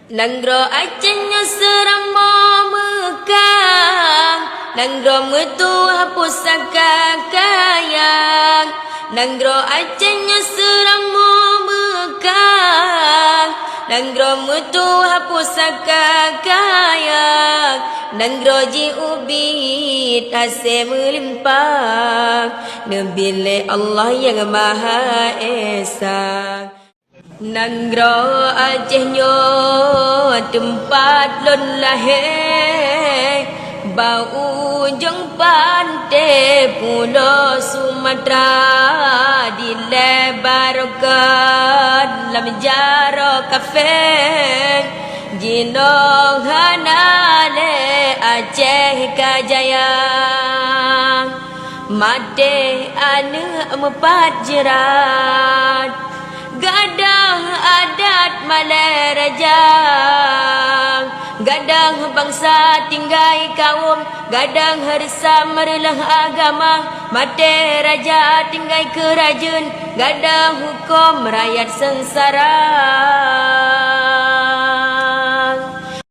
Nanggro acenya seramo mekang, nanggro metu pusaka kayang. Nanggro acenya seramo mekang, nanggro metu pusaka kayang. Nanggro ji ubit ase melimpah, nebile Allah yang Maha Esa. Nanggro Acehnya tempat lon lahir, bau ujung pantai Pulau Sumatera, di lebar kan lam jaro kafe, jinong hanale Aceh Kajaya, mate ane empat jerat. Gadang adat Malay Rajang, gadang bangsa tinggai kaum, gadang harsa merelah agama, mate raja tinggai kerajaan, gadang hukum rakyat sengsara.